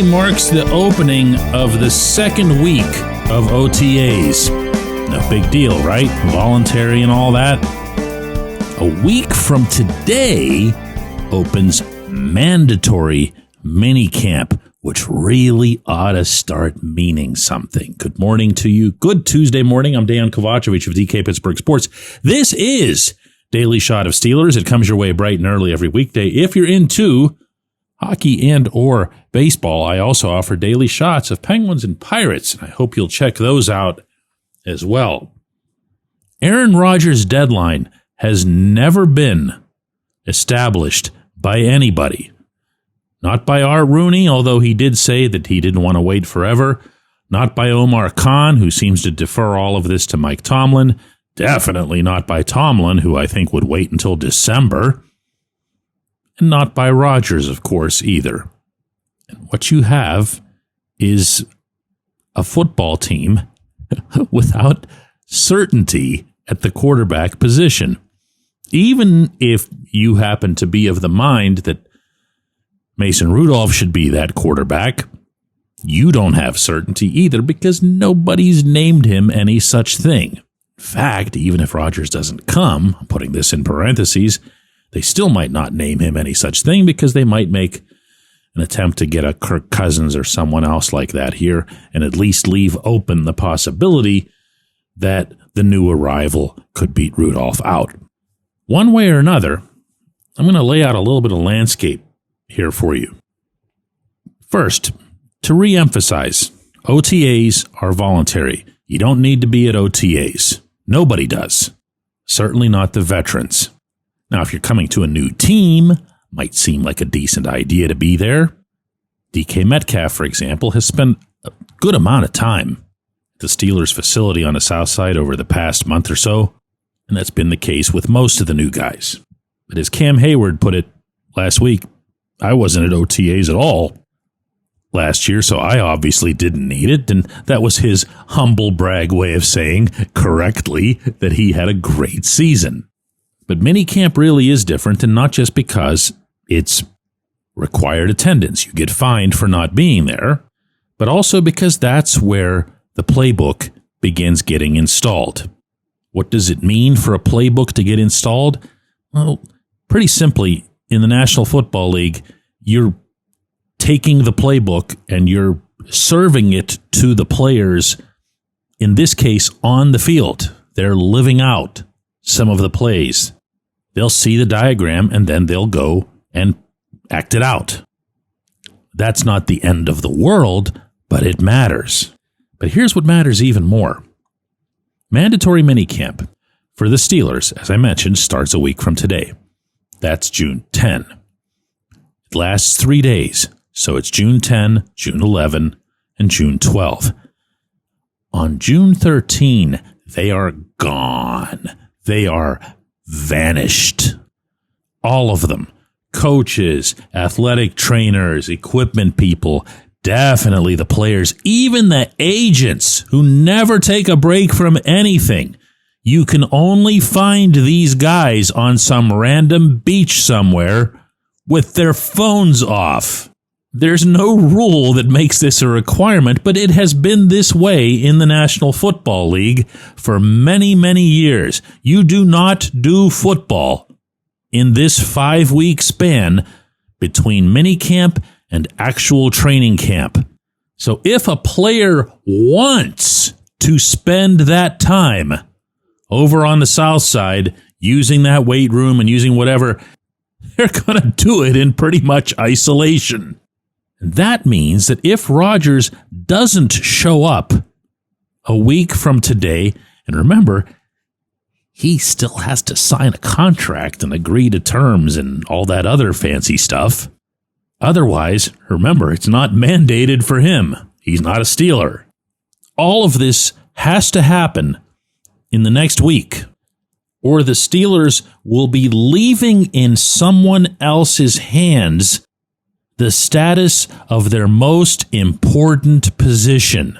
Today marks the opening of the second week of OTAs. No big deal, right? Voluntary and all that. A week from today opens mandatory minicamp, which really ought to start meaning something. Good morning to you. Good Tuesday morning. I'm Dejan Kovacevic of DK Pittsburgh Sports. This is Daily Shot of Steelers. It comes your way bright and early every weekday. If you're into hockey and or baseball, I also offer daily shots of Penguins and Pirates, and I hope you'll check those out as well. Aaron Rodgers' deadline has never been established by anybody. Not by Art Rooney, although he did say that he didn't want to wait forever. Not by Omar Khan, who seems to defer all of this to Mike Tomlin. Definitely not by Tomlin, who I think would wait until December. And not by Rodgers, of course, either. And what you have is a football team without certainty at the quarterback position. Even if you happen to be of the mind that Mason Rudolph should be that quarterback, you don't have certainty either because nobody's named him any such thing. In fact, even if Rodgers doesn't come, I'm putting this in parentheses, they still might not name him any such thing because they might make an attempt to get a Kirk Cousins or someone else like that here and at least leave open the possibility that the new arrival could beat Rudolph out. One way or another, I'm going to lay out a little bit of landscape here for you. First, to reemphasize, OTAs are voluntary. You don't need to be at OTAs. Nobody does. Certainly not the veterans. Now, if you're coming to a new team, might seem like a decent idea to be there. DK Metcalf, for example, has spent a good amount of time at the Steelers facility on the south side over the past month or so, and that's been the case with most of the new guys. But as Cam Hayward put it last week, I wasn't at OTAs at all last year, so I obviously didn't need it, and that was his humble brag way of saying correctly that he had a great season. But minicamp really is different, and not just because it's required attendance. You get fined for not being there, but also because that's where the playbook begins getting installed. What does it mean for a playbook to get installed? Well, pretty simply, in the National Football League, you're taking the playbook and you're serving it to the players, in this case, on the field. They're living out some of the plays. They'll see the diagram and then they'll go and act it out. That's not the end of the world, but it matters. But here's what matters even more. Mandatory minicamp for the Steelers, as I mentioned, starts a week from today. That's June 10. It lasts 3 days, so it's June 10, June 11, and June 12. On June 13, they are gone. They are vanished. All of them. Coaches, athletic trainers, equipment people, definitely the players, even the agents who never take a break from anything. You can only find these guys on some random beach somewhere with their phones off. There's no rule that makes this a requirement, but it has been this way in the National Football League for many, many years. You do not do football in this 5-week span between minicamp and actual training camp. So if a player wants to spend that time over on the south side using that weight room and using whatever, they're going to do it in pretty much isolation. That means that if Rodgers doesn't show up a week from today, and remember, he still has to sign a contract and agree to terms and all that other fancy stuff. Otherwise, remember, it's not mandated for him. He's not a Steeler. All of this has to happen in the next week, or the Steelers will be leaving in someone else's hands the status of their most important position.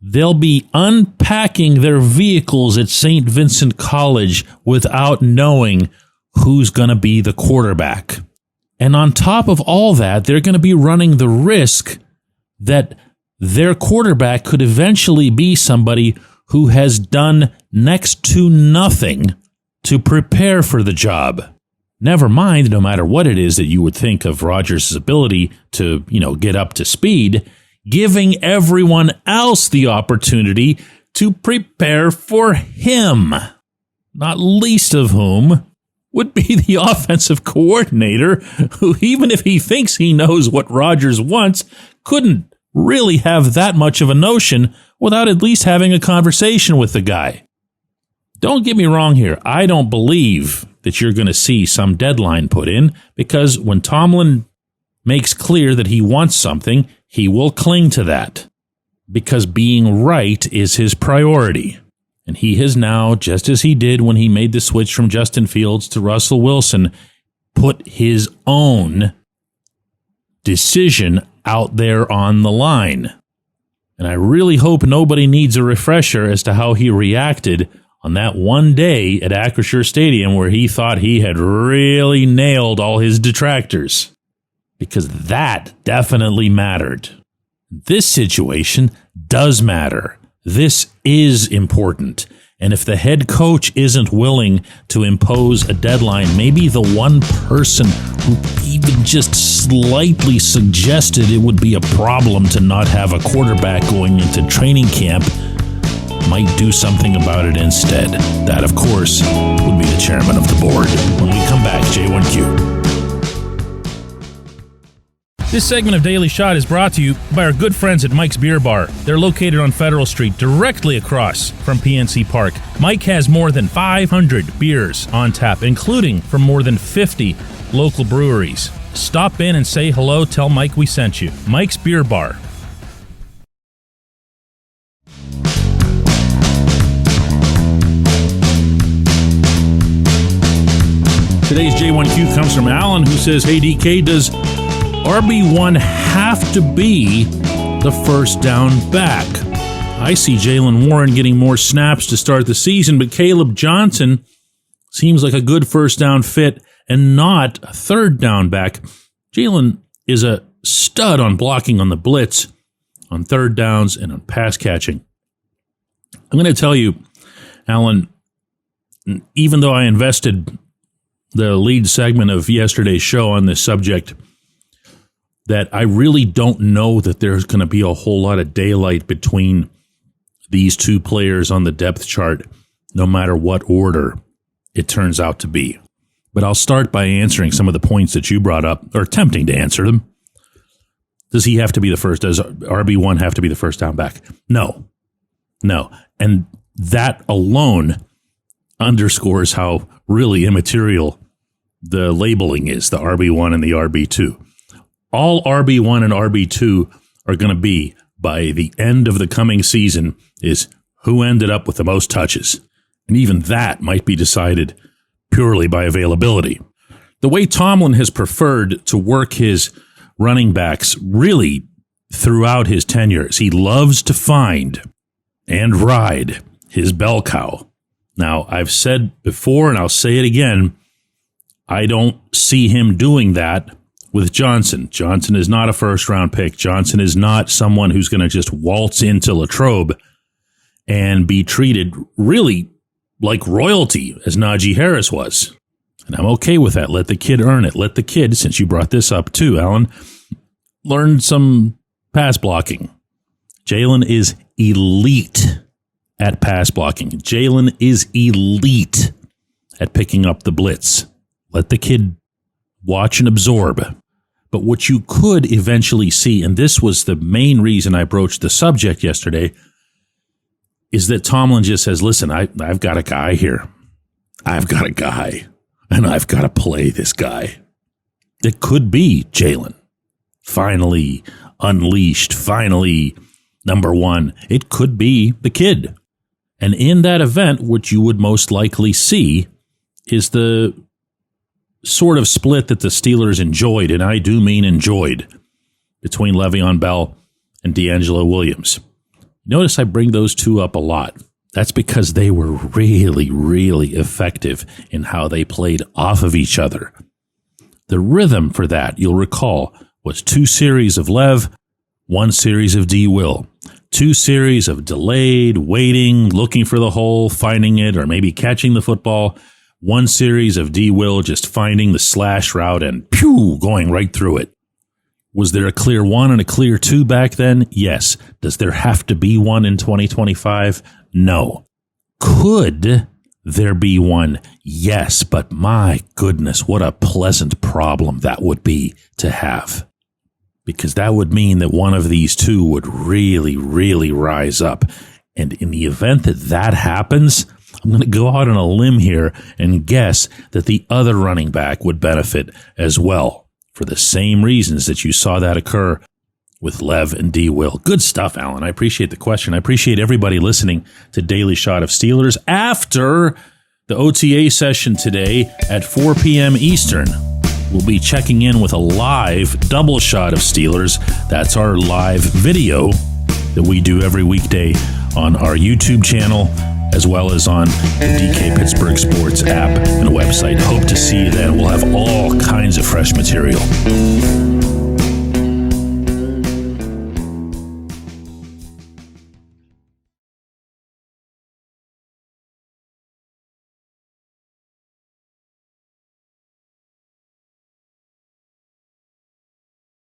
They'll be unpacking their vehicles at St. Vincent College without knowing who's going to be the quarterback. And on top of all that, they're going to be running the risk that their quarterback could eventually be somebody who has done next to nothing to prepare for the job. Never mind, no matter what it is that you would think of Rodgers' ability to, get up to speed, giving everyone else the opportunity to prepare for him, not least of whom would be the offensive coordinator, who, even if he thinks he knows what Rodgers wants, couldn't really have that much of a notion without at least having a conversation with the guy. Don't get me wrong here. I don't believe that you're going to see some deadline put in, because when Tomlin makes clear that he wants something, he will cling to that, because being right is his priority. And he has now, just as he did when he made the switch from Justin Fields to Russell Wilson, put his own decision out there on the line. And I really hope nobody needs a refresher as to how he reacted on that one day at Acrisure Stadium where he thought he had really nailed all his detractors, because that definitely mattered. This situation does matter. This is important. And if the head coach isn't willing to impose a deadline, maybe the one person who even just slightly suggested it would be a problem to not have a quarterback going into training camp might do something about it instead. That, of course, would be the chairman of the board. When we come back, J1Q. This segment of Daily Shot is brought to you by our good friends at Mike's Beer Bar. They're located on Federal Street, directly across from PNC Park. Mike has more than 500 beers on tap, including from more than 50 local breweries. Stop in and say hello. Tell Mike we sent you. Mike's Beer Bar. Today's J1Q comes from Alan, who says, "Hey DK, does RB1 have to be the first down back? I see Jaylen Warren getting more snaps to start the season, but Caleb Johnson seems like a good first down fit and not a third down back. Jaylen is a stud on blocking on the blitz, on third downs, and on pass catching." I'm going to tell you, Alan, even though I invested the lead segment of yesterday's show on this subject, that I really don't know that there's going to be a whole lot of daylight between these two players on the depth chart, no matter what order it turns out to be. But I'll start by answering some of the points that you brought up, or attempting to answer them. Does he have to be the first? Does RB1 have to be the first down back? No. And that alone underscores how really immaterial the labeling is, the RB1 and the RB2. All RB1 and RB2 are going to be, by the end of the coming season, is who ended up with the most touches. And even that might be decided purely by availability. The way Tomlin has preferred to work his running backs really throughout his tenure is he loves to find and ride his bell cow. Now, I've said before, and I'll say it again, I don't see him doing that with Johnson. Johnson is not a first-round pick. Johnson is not someone who's going to just waltz into Latrobe and be treated really like royalty, as Najee Harris was. And I'm okay with that. Let the kid earn it. Let the kid, since you brought this up too, Alan, learn some pass blocking. Jaylen is elite at pass blocking. Jaylen is elite at picking up the blitz. Let the kid watch and absorb. But what you could eventually see, and this was the main reason I broached the subject yesterday, is that Tomlin just says, listen, I've got a guy here. I've got a guy, and I've got to play this guy. It could be Jaylen. Finally unleashed, finally number one. It could be the kid. And in that event, what you would most likely see is the sort of split that the Steelers enjoyed, and I do mean enjoyed, between Le'Veon Bell and D'Angelo Williams. Notice I bring those two up a lot. That's because they were really, really effective in how they played off of each other. The rhythm for that, you'll recall, was 2 series of Lev, 1 series of D. Will. 2 series of delayed, waiting, looking for the hole, finding it, or maybe catching the football. 1 series of D. Will just finding the slash route and pew, going right through it. Was there a clear 1 and a clear 2 back then? Yes. Does there have to be one in 2025? No. Could there be one? Yes, but my goodness, what a pleasant problem that would be to have. Because that would mean that one of these two would really, really rise up. And in the event that that happens, I'm going to go out on a limb here and guess that the other running back would benefit as well for the same reasons that you saw that occur with Lev and D. Will. Good stuff, Alan. I appreciate the question. I appreciate everybody listening to Daily Shot of Steelers. After the OTA session today at 4 p.m. Eastern, we'll be checking in with a live double shot of Steelers. That's our live video that we do every weekday on our YouTube channel, as well as on the DK Pittsburgh Sports app and website. Hope to see you then. We'll have all kinds of fresh material.